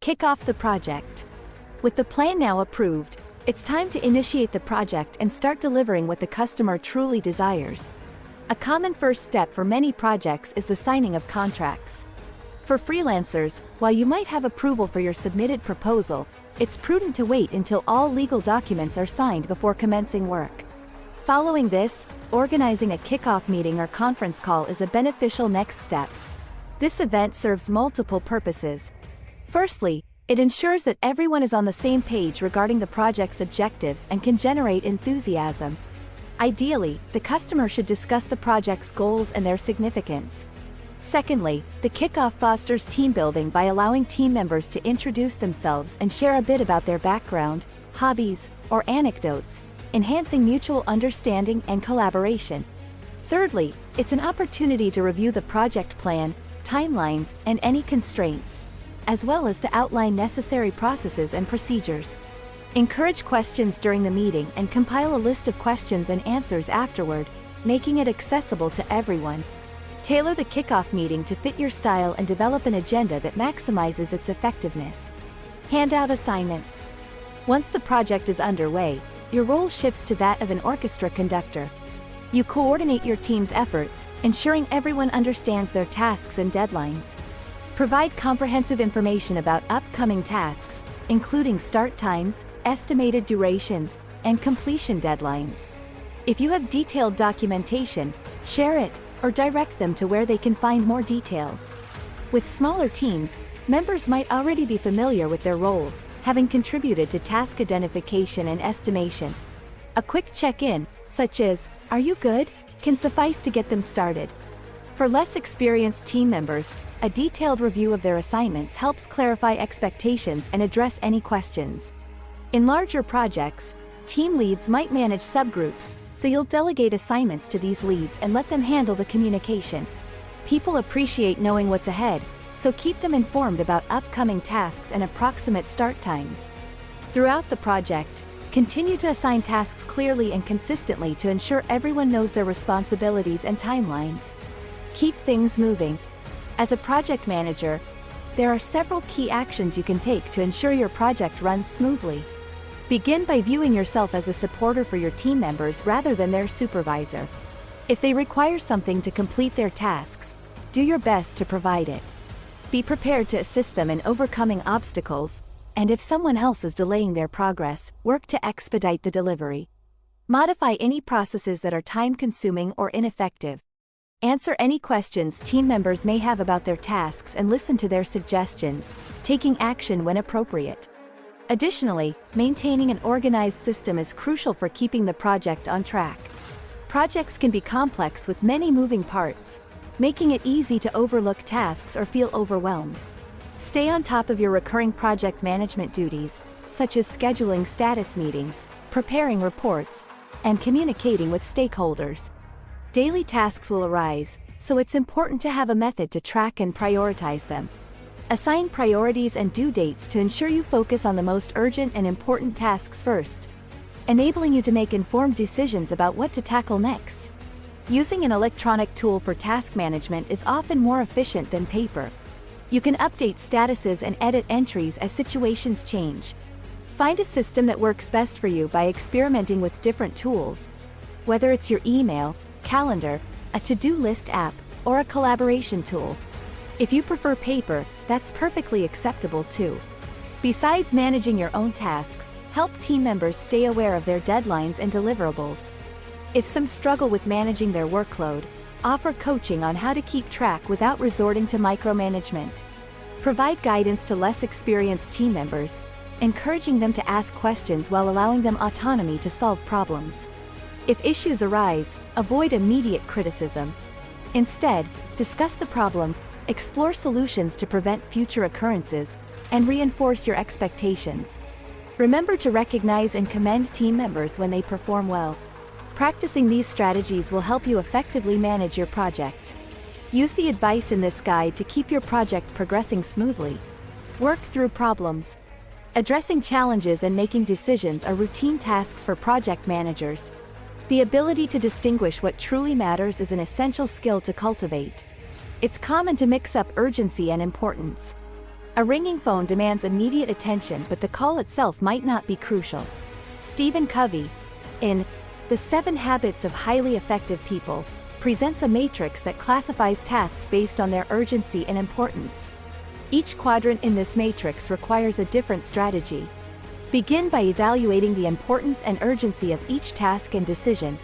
Kick off the project. With the plan now approved, it's time to initiate the project and start delivering what the customer truly desires. A common first step for many projects is the signing of contracts. For freelancers, while you might have approval for your submitted proposal, it's prudent to wait until all legal documents are signed before commencing work. Following this, organizing a kickoff meeting or conference call is a beneficial next step. This event serves multiple purposes. Firstly, it ensures that everyone is on the same page regarding the project's objectives and can generate enthusiasm. Ideally, the customer should discuss the project's goals and their significance. Secondly, the kickoff fosters team building by allowing team members to introduce themselves and share a bit about their background, hobbies, or anecdotes, enhancing mutual understanding and collaboration. Thirdly, it's an opportunity to review the project plan, timelines, and any constraints, as well as to outline necessary processes and procedures. Encourage questions during the meeting and compile a list of questions and answers afterward, making it accessible to everyone. Tailor the kickoff meeting to fit your style and develop an agenda that maximizes its effectiveness. Hand out assignments. Once the project is underway, your role shifts to that of an orchestra conductor. You coordinate your team's efforts, ensuring everyone understands their tasks and deadlines. Provide comprehensive information about upcoming tasks, including start times, estimated durations, and completion deadlines. If you have detailed documentation, share it, or direct them to where they can find more details. With smaller teams, members might already be familiar with their roles, having contributed to task identification and estimation. A quick check-in, such as, "Are you good?" can suffice to get them started. For less experienced team members, a detailed review of their assignments helps clarify expectations and address any questions. In larger projects, team leads might manage subgroups, so you'll delegate assignments to these leads and let them handle the communication. People appreciate knowing what's ahead, so keep them informed about upcoming tasks and approximate start times. Throughout the project, continue to assign tasks clearly and consistently to ensure everyone knows their responsibilities and timelines. Keep things moving. As a project manager, there are several key actions you can take to ensure your project runs smoothly. Begin by viewing yourself as a supporter for your team members rather than their supervisor. If they require something to complete their tasks, do your best to provide it. Be prepared to assist them in overcoming obstacles, and if someone else is delaying their progress, work to expedite the delivery. Modify any processes that are time-consuming or ineffective. Answer any questions team members may have about their tasks and listen to their suggestions, taking action when appropriate. Additionally, maintaining an organized system is crucial for keeping the project on track. Projects can be complex with many moving parts, making it easy to overlook tasks or feel overwhelmed. Stay on top of your recurring project management duties, such as scheduling status meetings, preparing reports, and communicating with stakeholders. Daily tasks will arise, so it's important to have a method to track and prioritize them. Assign priorities and due dates to ensure you focus on the most urgent and important tasks first, enabling you to make informed decisions about what to tackle next. Using an electronic tool for task management is often more efficient than paper. You can update statuses and edit entries as situations change. Find a system that works best for you by experimenting with different tools. Whether it's your email, calendar, a to-do list app, or a collaboration tool. If you prefer paper, that's perfectly acceptable too. Besides managing your own tasks, help team members stay aware of their deadlines and deliverables. If some struggle with managing their workload, offer coaching on how to keep track without resorting to micromanagement. Provide guidance to less experienced team members, encouraging them to ask questions while allowing them autonomy to solve problems. If issues arise, avoid immediate criticism. Instead, discuss the problem, explore solutions to prevent future occurrences, and reinforce your expectations. Remember to recognize and commend team members when they perform well. Practicing these strategies will help you effectively manage your project. Use the advice in this guide to keep your project progressing smoothly. Work through problems. Addressing challenges and making decisions are routine tasks for project managers. The ability to distinguish what truly matters is an essential skill to cultivate. It's common to mix up urgency and importance. A ringing phone demands immediate attention, but the call itself might not be crucial. Stephen Covey, in The 7 Habits of Highly Effective People, presents a matrix that classifies tasks based on their urgency and importance. Each quadrant in this matrix requires a different strategy. Begin by evaluating the importance and urgency of each task and decision.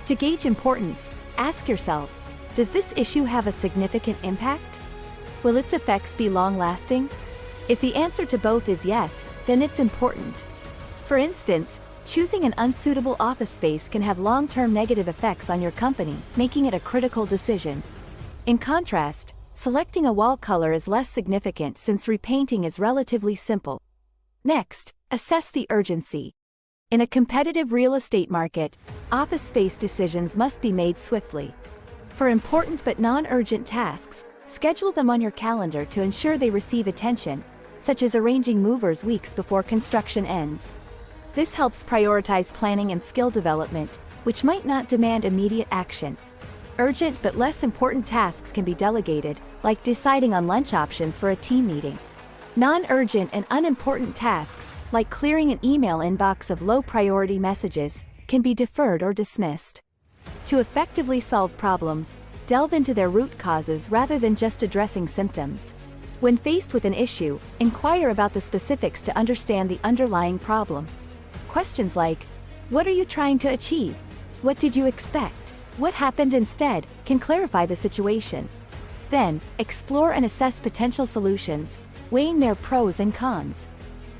To gauge importance, ask yourself, does this issue have a significant impact? Will its effects be long-lasting? If the answer to both is yes, then it's important. For instance, choosing an unsuitable office space can have long-term negative effects on your company, making it a critical decision. In contrast, selecting a wall color is less significant since repainting is relatively simple. Next, assess the urgency. In a competitive real estate market, office space decisions must be made swiftly. For important but non-urgent tasks, schedule them on your calendar to ensure they receive attention, such as arranging movers weeks before construction ends. This helps prioritize planning and skill development, which might not demand immediate action. Urgent but less important tasks can be delegated, like deciding on lunch options for a team meeting. Non-urgent and unimportant tasks, like clearing an email inbox of low-priority messages, can be deferred or dismissed. To effectively solve problems, delve into their root causes rather than just addressing symptoms. When faced with an issue, inquire about the specifics to understand the underlying problem. Questions like, what are you trying to achieve? What did you expect? What happened instead? Can clarify the situation. Then, explore and assess potential solutions, weighing their pros and cons.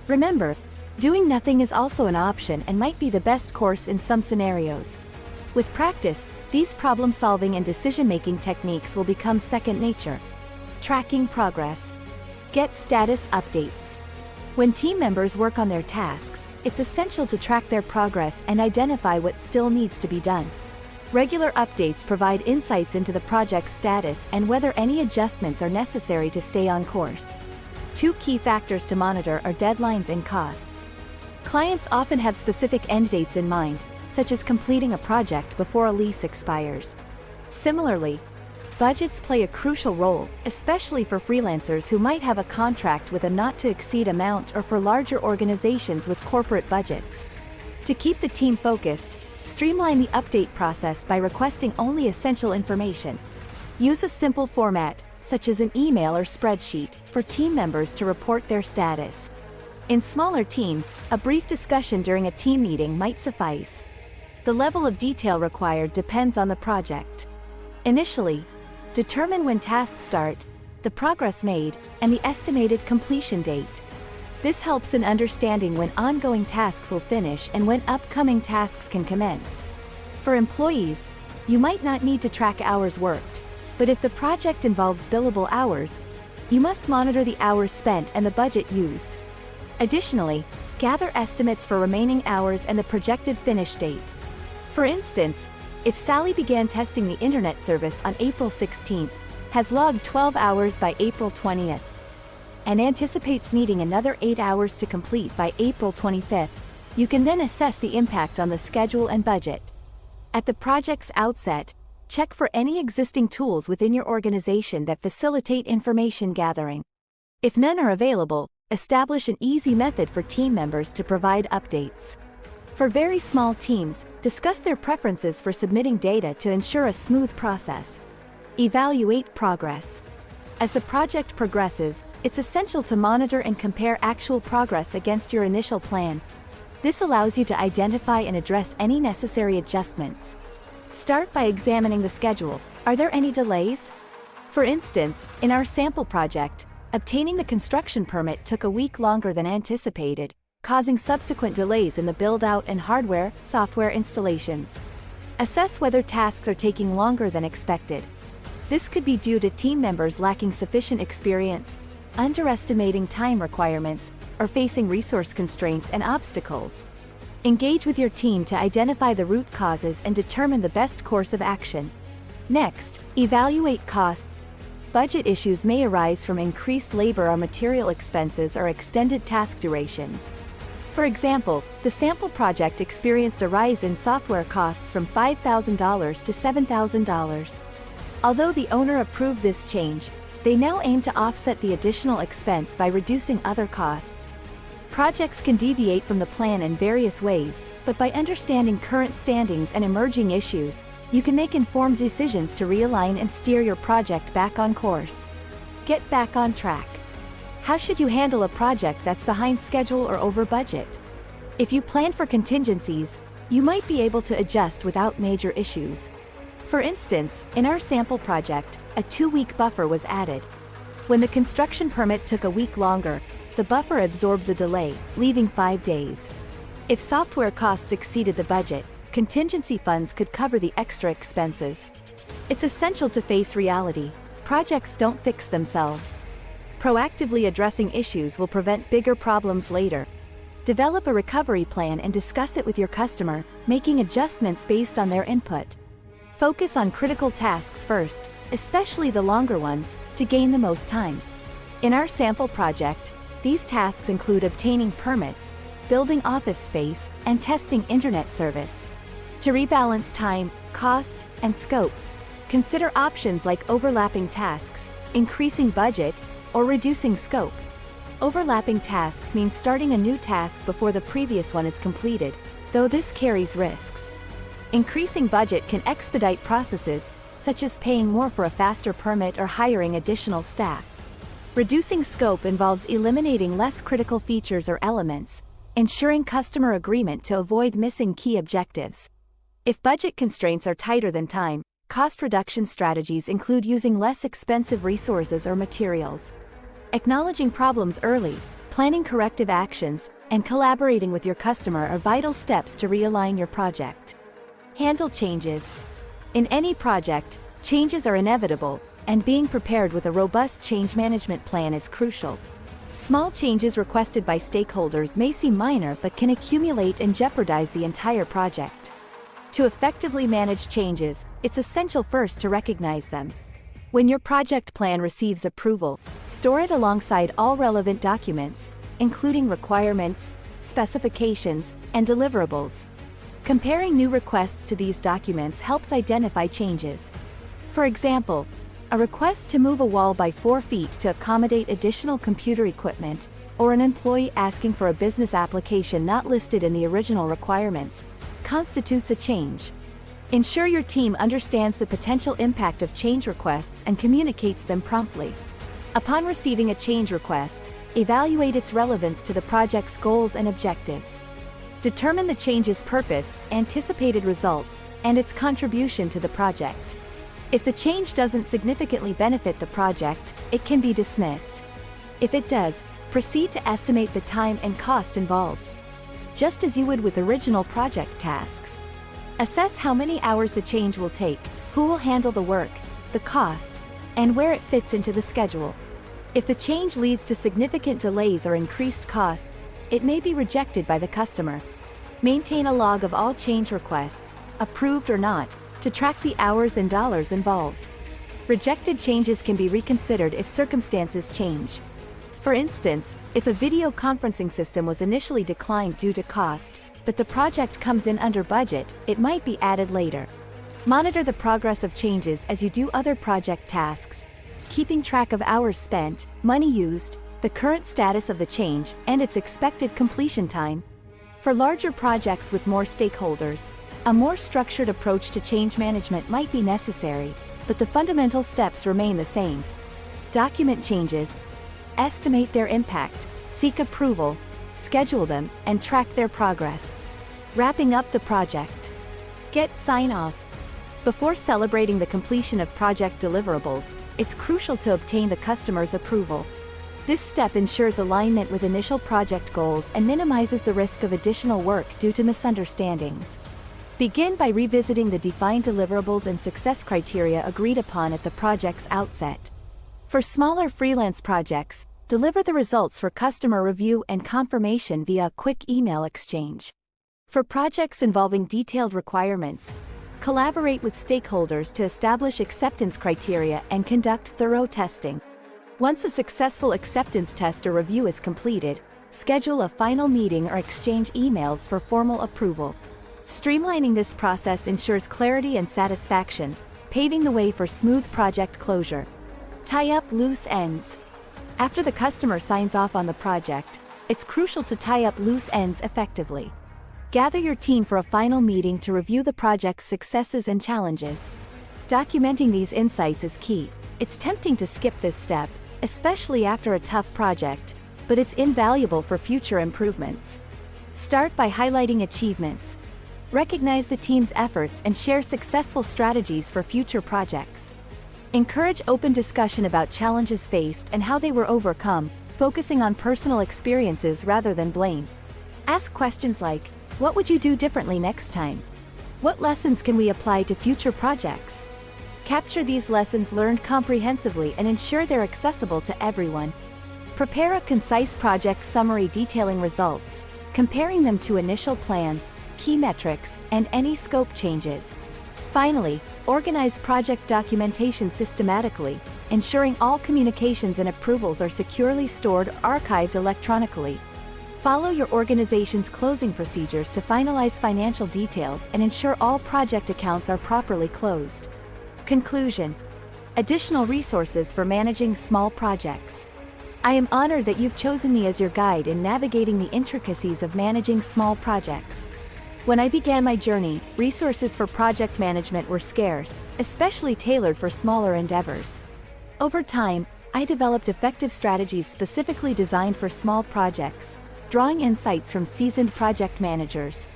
Remember, doing nothing is also an option and might be the best course in some scenarios. With practice, these problem-solving and decision-making techniques will become second nature. Tracking progress. Get status updates. When team members work on their tasks, it's essential to track their progress and identify what still needs to be done. Regular updates provide insights into the project's status and whether any adjustments are necessary to stay on course. 2 key factors to monitor are deadlines and costs. Clients often have specific end dates in mind, such as completing a project before a lease expires. Similarly, budgets play a crucial role, especially for freelancers who might have a contract with a not-to-exceed amount or for larger organizations with corporate budgets. To keep the team focused, streamline the update process by requesting only essential information. Use a simple format, such as an email or spreadsheet, for team members to report their status. In smaller teams, a brief discussion during a team meeting might suffice. The level of detail required depends on the project. Initially, determine when tasks start, the progress made, and the estimated completion date. This helps in understanding when ongoing tasks will finish and when upcoming tasks can commence. For employees, you might not need to track hours worked, but if the project involves billable hours, you must monitor the hours spent and the budget used. Additionally, gather estimates for remaining hours and the projected finish date. For instance, if Sally began testing the internet service on April 16th, has logged 12 hours by April 20th, and anticipates needing another 8 hours to complete by April 25th, you can then assess the impact on the schedule and budget. At the project's outset, check for any existing tools within your organization that facilitate information gathering. If none are available, establish an easy method for team members to provide updates. For very small teams, discuss their preferences for submitting data to ensure a smooth process. Evaluate progress. As the project progresses, it's essential to monitor and compare actual progress against your initial plan. This allows you to identify and address any necessary adjustments. Start by examining the schedule. Are there any delays? For instance, in our sample project, obtaining the construction permit took a week longer than anticipated, causing subsequent delays in the build-out and hardware, software installations. Assess whether tasks are taking longer than expected. This could be due to team members lacking sufficient experience, underestimating time requirements, or facing resource constraints and obstacles. Engage with your team to identify the root causes and determine the best course of action. Next, evaluate costs. Budget issues may arise from increased labor or material expenses or extended task durations. For example, the sample project experienced a rise in software costs from $5,000 to $7,000. Although the owner approved this change, They now aim to offset the additional expense by reducing other costs. Projects can deviate from the plan in various ways, but by understanding current standings and emerging issues, you can make informed decisions to realign and steer your project back on course. Get back on track. How should you handle a project that's behind schedule or over budget? If you plan for contingencies, you might be able to adjust without major issues. For instance, in our sample project, a 2-week buffer was added. When the construction permit took a week longer, the buffer absorbed the delay, leaving 5 days. If software costs exceeded the budget, contingency funds could cover the extra expenses. It's essential to face reality. Projects don't fix themselves. Proactively addressing issues will prevent bigger problems later. Develop a recovery plan and discuss it with your customer, making adjustments based on their input. Focus on critical tasks first, especially the longer ones, to gain the most time. In our sample project, these tasks include obtaining permits, building office space, and testing internet service. To rebalance time, cost, and scope, consider options like overlapping tasks, increasing budget, or reducing scope. Overlapping tasks mean starting a new task before the previous one is completed, though this carries risks. Increasing budget can expedite processes, such as paying more for a faster permit or hiring additional staff. Reducing scope involves eliminating less critical features or elements, ensuring customer agreement to avoid missing key objectives. If budget constraints are tighter than time, cost reduction strategies include using less expensive resources or materials. Acknowledging problems early, planning corrective actions, and collaborating with your customer are vital steps to realign your project. Handle changes. In any project, changes are inevitable, and being prepared with a robust change management plan is crucial. Small changes requested by stakeholders may seem minor but can accumulate and jeopardize the entire project. To effectively manage changes, it's essential first to recognize them. When your project plan receives approval, store it alongside all relevant documents, including requirements, specifications, and deliverables. Comparing new requests to these documents helps identify changes. For example, a request to move a wall by 4 feet to accommodate additional computer equipment, or an employee asking for a business application not listed in the original requirements, constitutes a change. Ensure your team understands the potential impact of change requests and communicates them promptly. Upon receiving a change request, evaluate its relevance to the project's goals and objectives. Determine the change's purpose, anticipated results, and its contribution to the project. If the change doesn't significantly benefit the project, it can be dismissed. If it does, proceed to estimate the time and cost involved. Just as you would with original project tasks. Assess how many hours the change will take, who will handle the work, the cost, and where it fits into the schedule. If the change leads to significant delays or increased costs, it may be rejected by the customer. Maintain a log of all change requests, approved or not, to track the hours and dollars involved. Rejected changes can be reconsidered if circumstances change. For instance, if a video conferencing system was initially declined due to cost, but the project comes in under budget, it might be added later. Monitor the progress of changes as you do other project tasks, keeping track of hours spent, money used, the current status of the change, and its expected completion time. For larger projects with more stakeholders, a more structured approach to change management might be necessary, but the fundamental steps remain the same. Document changes, estimate their impact, seek approval, schedule them, and track their progress. Wrapping up the project. Get sign-off. Before celebrating the completion of project deliverables, it's crucial to obtain the customer's approval. This step ensures alignment with initial project goals and minimizes the risk of additional work due to misunderstandings. Begin by revisiting the defined deliverables and success criteria agreed upon at the project's outset. For smaller freelance projects, deliver the results for customer review and confirmation via a quick email exchange. For projects involving detailed requirements, collaborate with stakeholders to establish acceptance criteria and conduct thorough testing. Once a successful acceptance test or review is completed, schedule a final meeting or exchange emails for formal approval. Streamlining this process ensures clarity and satisfaction, paving the way for smooth project closure. Tie up loose ends. After the customer signs off on the project, it's crucial to tie up loose ends effectively. Gather your team for a final meeting to review the project's successes and challenges. Documenting these insights is key. It's tempting to skip this step, especially after a tough project, but it's invaluable for future improvements. Start by highlighting achievements. Recognize the team's efforts and share successful strategies for future projects. Encourage open discussion about challenges faced and how they were overcome, focusing on personal experiences rather than blame. Ask questions like, what would you do differently next time? What lessons can we apply to future projects? Capture these lessons learned comprehensively and ensure they're accessible to everyone. Prepare a concise project summary detailing results, comparing them to initial plans, key metrics, and any scope changes. Finally, organize project documentation systematically, ensuring all communications and approvals are securely stored or archived electronically. Follow your organization's closing procedures to finalize financial details and ensure all project accounts are properly closed. Conclusion. Additional resources for managing small projects. I am honored that you've chosen me as your guide in navigating the intricacies of managing small projects. When I began my journey, resources for project management were scarce, especially tailored for smaller endeavors. Over time, I developed effective strategies specifically designed for small projects, drawing insights from seasoned project managers.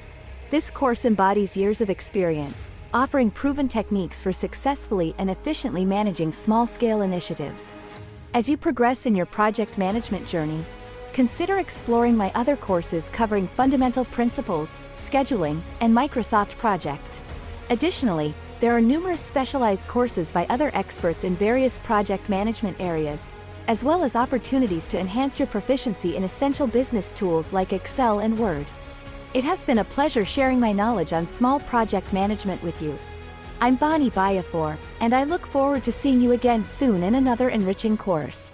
This course embodies years of experience, offering proven techniques for successfully and efficiently managing small-scale initiatives. As you progress in your project management journey, consider exploring my other courses covering fundamental principles, scheduling, and Microsoft Project. Additionally, there are numerous specialized courses by other experts in various project management areas, as well as opportunities to enhance your proficiency in essential business tools like Excel and Word. It has been a pleasure sharing my knowledge on small project management with you. I'm Bonnie Bayafor, and I look forward to seeing you again soon in another enriching course.